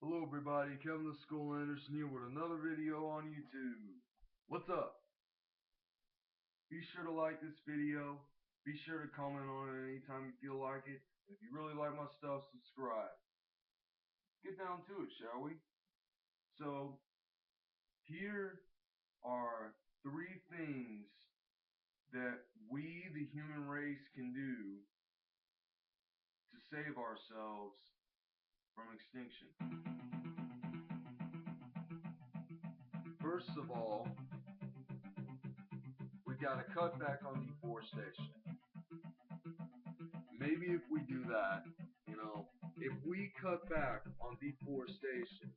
Hello everybody, Kevin the Skull Anderson here with another video on YouTube. What's up? Be sure to like this video. Be sure to comment on it anytime you feel like it. If you really like my stuff, subscribe. Get down to it, shall we? So, here are 3 things that we, the human race, can do to save ourselves from extinction. First of all, we gotta cut back on deforestation. Maybe if we do that, if we cut back on deforestation,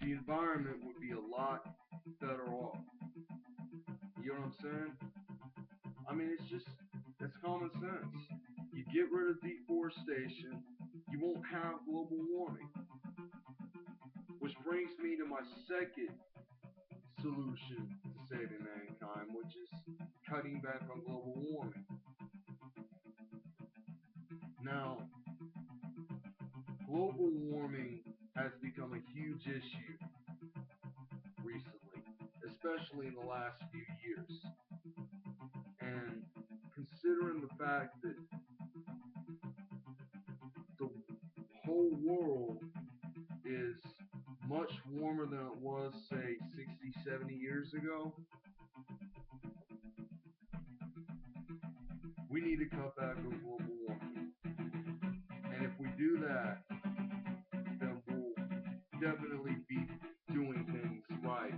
the environment would be a lot better off. You know what I'm saying? I mean, it's common sense. You get rid of deforestation, you won't have global warming. Which brings me to my second solution to saving mankind, which is cutting back on global warming. Now, global warming has become a huge issue recently, especially in the last few years. And considering the fact that the whole world is much warmer than it was, say, 60, 70 years ago, we need to cut back on global warming. And if we do that, then we'll definitely be doing things right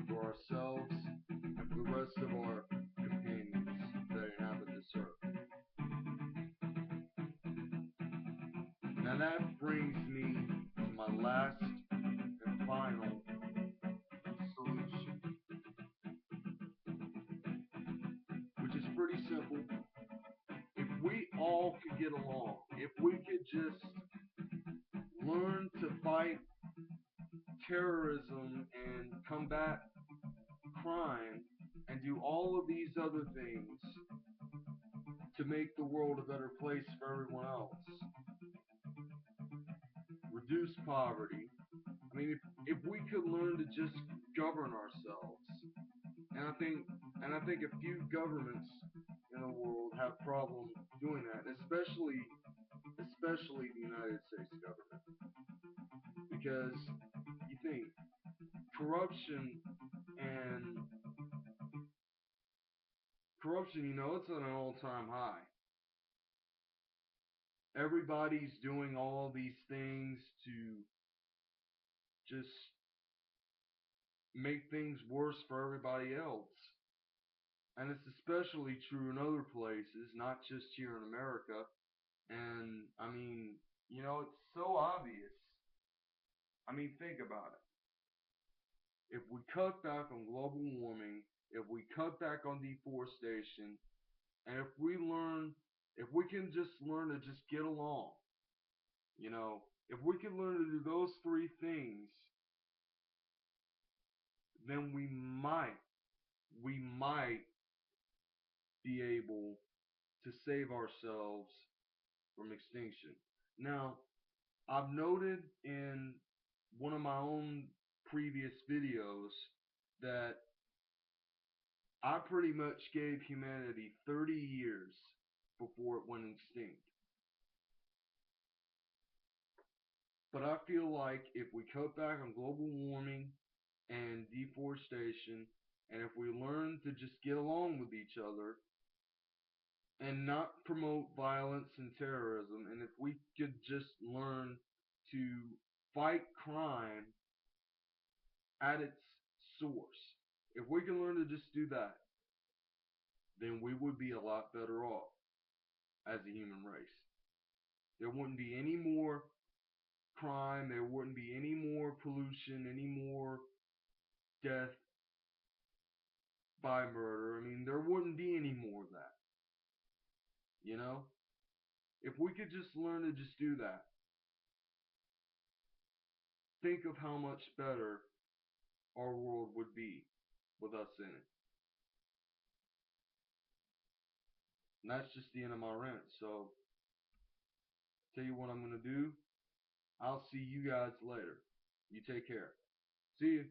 for ourselves and for the rest of our companions that inhabit this earth. Now that brings me to my last and final solution, which is pretty simple. If we all could get along, if we could just learn to fight terrorism and combat crime and do all of these other things to make the world a better place for everyone else, reduce poverty. I mean, if we could learn to just govern ourselves, and I think a few governments in the world have problems doing that, especially the United States government, because you think corruption, it's at an all-time high. Everybody's doing all these things to just make things worse for everybody else. And it's especially true in other places, not just here in America. And, I mean, it's so obvious. I mean, think about it. If we cut back on global warming, if we cut back on deforestation, and if we can just learn to just get along, if we can learn to do those 3 things, then we might be able to save ourselves from extinction. Now, I've noted in one of my own previous videos that I pretty much gave humanity 30 years before it went extinct. But I feel like if we cut back on global warming and deforestation, and if we learn to just get along with each other and not promote violence and terrorism, and if we could just learn to fight crime at its source, if we can learn to just do that, then we would be a lot better off as a human race. There wouldn't be any more crime, there wouldn't be any more pollution, any more death by murder. I mean, there wouldn't be any more of that. If we could just learn to just do that, think of how much better our world would be with us in it. And that's just the end of my rant. So, tell you what I'm going to do. I'll see you guys later. You take care. See you.